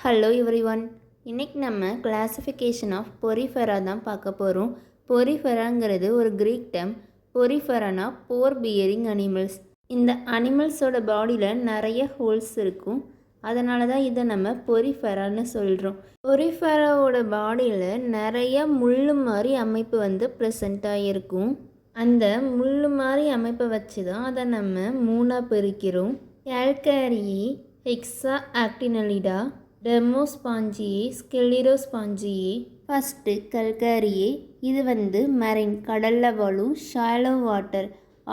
Hello everyone. இன்றைக்கி நம்ம classification of பொரிஃபெரா தான் பார்க்க போகிறோம். பொரிஃபெராங்கிறது ஒரு க்ரீக் டேர்ம். பொரிஃபெரானா போர் பியரிங் அனிமல்ஸ். இந்த அனிமல்ஸோட பாடியில் நிறைய ஹோல்ஸ் இருக்கும். அதனால தான் இதை நம்ம பொரிஃபெரான்னு சொல்கிறோம். பொரிஃபெராவோட பாடியில் நிறைய முள்ளு மாதிரி அமைப்பு ப்ரெசண்ட் ஆகிருக்கும். அந்த முள்ளு மாதிரி அமைப்பை வச்சு தான் அதை நம்ம மூணாக பிரிக்கிறோம். கேல்கேரியே, ஹெக்ஸா ஆக்டினலிடா, டெர்மோஸ்பாஞ்சியே, ஸ்கெலிரோஸ்பாஞ்சியே. ஃபஸ்ட்டு கல்கேரியே. இது மெரைன், கடலில் வாழும். ஷாலோ வாட்டர்,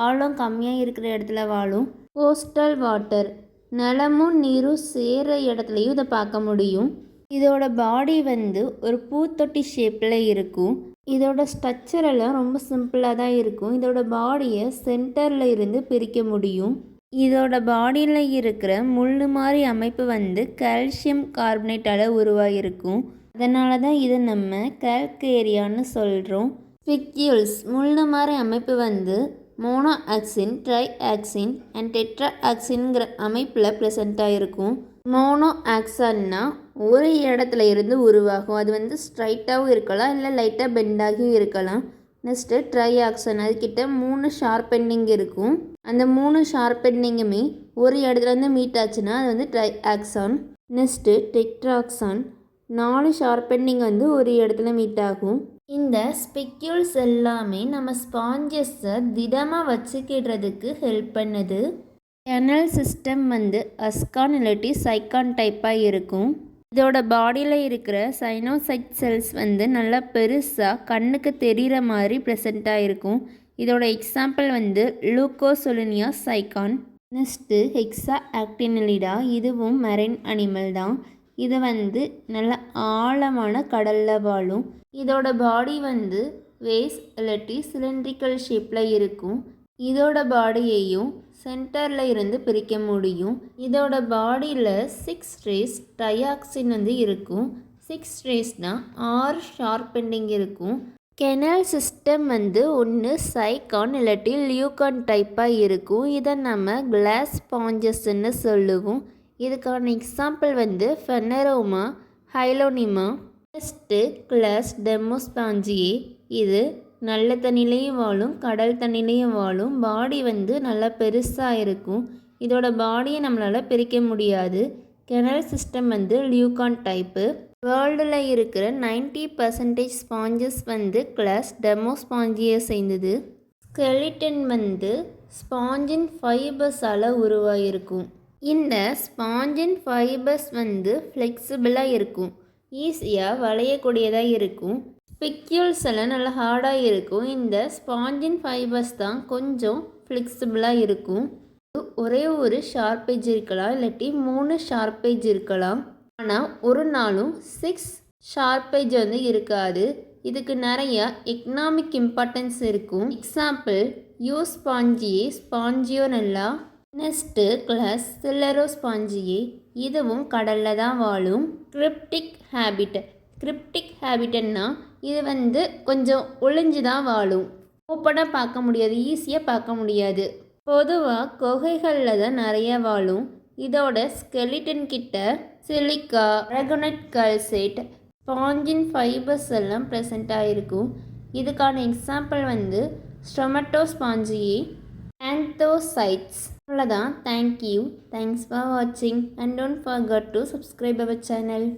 ஆழம் கம்மியாக இருக்கிற இடத்துல வாழும். கோஸ்டல் வாட்டர், நிலமும் நீரும் சேர்கிற இடத்துலையும் இதை பார்க்க முடியும். இதோட பாடி ஒரு பூத்தொட்டி ஷேப்பில் இருக்கும். இதோட ஸ்ட்ரக்சர் எல்லாம் ரொம்ப சிம்பிளாக தான் இருக்கும். இதோட பாடியை சென்டரில் இருந்து பிரிக்க முடியும். இதோட பாடியில் இருக்கிற முள்ளு மாதிரி அமைப்பு கால்சியம் கார்பனேட்டால் உருவாகிருக்கும். அதனால தான் இதை நம்ம கால்கேரியான்னு சொல்கிறோம். ஸ்பிக்யூல்ஸ், முள்ளு மாதிரி அமைப்பு mono axon, tri axon and tetra ஆக்சின்ங்கிற அமைப்பில் ப்ரெசண்ட்டாக இருக்கும். மோனோ ஆக்சன்னா ஒரு இடத்துல இருந்து உருவாகும். அது ஸ்ட்ரைட்டாகவும் இருக்கலாம், இல்லை லைட்டாக பெண்டாகியும் இருக்கலாம். நெக்ஸ்ட்டு ட்ரை ஆக்சன், அதுக்கிட்ட 3 ஷார்ப் எண்டிங் இருக்கும். அந்த 3 ஷார்ப் எண்டிங்குமே ஒரு இடத்துலேருந்து மீட் ஆச்சுன்னா அது tri axon. Next tetraxon, 4 sharp ending ஒரு இடத்துல மீட் ஆகும். இந்த ஸ்பெக்யூல்ஸ் எல்லாமே நம்ம ஸ்பாஞ்சஸை திடமாக வச்சுக்கிடுறதுக்கு ஹெல்ப் பண்ணுது. கெனல் சிஸ்டம் அஸ்கான் இல்லாட்டி சைக்கான் டைப்பாக இருக்கும். இதோட பாடியில் இருக்கிற சைனோசைட் செல்ஸ் நல்லா பெருசாக கண்ணுக்கு தெரிகிற மாதிரி ப்ரெசண்ட்டாக இருக்கும். இதோட எக்ஸாம்பிள் லூக்கோசொலினியா சைக்கான். நெக்ஸ்ட்டு ஹெக்ஸா ஆக்டினலிடா, இதுவும் மெரைன் அனிமல் தான். இது நல்ல ஆழமான கடலில் வாழும். இதோட பாடி வேஸ் இல்லாட்டி சிலிண்ட்ரிக்கல் ஷேப்பில் இருக்கும். இதோட பாடியையும் சென்டரில் இருந்து பிரிக்க முடியும். இதோட பாடியில் 6 ரேஸ் டயாக்சின் இருக்கும். 6 ரேஸ்னால் 6 ஷார்ப் எண்டிங் இருக்கும். கெனல் சிஸ்டம் ஒன்று சைக்கான் இல்லாட்டி லியூகான் டைப்பாக இருக்கும். இதை நம்ம கிளாஸ் ஸ்பாஞ்சஸ்ன்னு சொல்லுவோம். இதுக்கான example Pheronema, Hyalonema. Next class Demospongiae. இது நல்ல தண்ணிலையும் வாழும், கடல் தண்ணிலையும் வாழும். பாடி நல்லா பெருசாக இருக்கும். இதோட பாடியை நம்மளால் பிரிக்க முடியாது. Canal system leucon type. வேர்ல்டில் இருக்கிற 90% ஸ்பாஞ்சஸ் கிளாஸ் டெர்மோஸ்பாஞ்சியை சேர்ந்தது. ஸ்கெலிட்டன் ஸ்பாஞ்சின் ஃபைபர்ஸால் உருவாகிருக்கும். இந்த ஸ்பாஞ்சின் ஃபைபர்ஸ் ஃப்ளெக்சிபிளாக இருக்கும், ஈஸியாக வளையக்கூடியதாக இருக்கும். ஸ்பிக்யூல்ஸ் எல்லாம் நல்லா ஹார்டாக இருக்கும். இந்த ஸ்பாஞ்சின் ஃபைபர்ஸ் தான் கொஞ்சம் ஃப்ளெக்சிபிளாக இருக்கும். ஒரே ஒரு ஷார்ப்பேஜ் இருக்கலாம், இல்லாட்டி 3 ஷார்ப்பேஜ் இருக்கலாம். ஆனால் ஒரு நாளும் 6 ஷார்ப்பேஜ் இருக்காது. இதுக்கு நிறைய எக்கனாமிக் இம்பார்ட்டன்ஸ் இருக்கும். Example Euspongia, Spongionella. Next class Sclerospongiae. இதுவும் கடலில் தான் வாழும். Cryptic habit. கிரிப்டிக் ஹேபிட்னா இது கொஞ்சம் ஒளிஞ்சு தான் வாழும். ஓப்பனாக பார்க்க முடியாது, ஈஸியாக பார்க்க முடியாது. பொதுவாக குகைகளில் தான் நிறைய வாழும். இதோட ஸ்கெலிட்டன் கிட்ட சிலிக்கா, அரகோனைட் கால்சைட், ஸ்பாஞ்சின் ஃபைபர்ஸ் எல்லாம் ப்ரெசண்ட் ஆகிருக்கும். இதுக்கான எக்ஸாம்பிள் ஸ்டொமட்டோஸ்பாஞ்சியே, ஆந்தோசைட்ஸ். அவ்வளோதான். தேங்க்யூ. தேங்க்ஸ் ஃபார் வாட்சிங் and don't forget to subscribe our channel.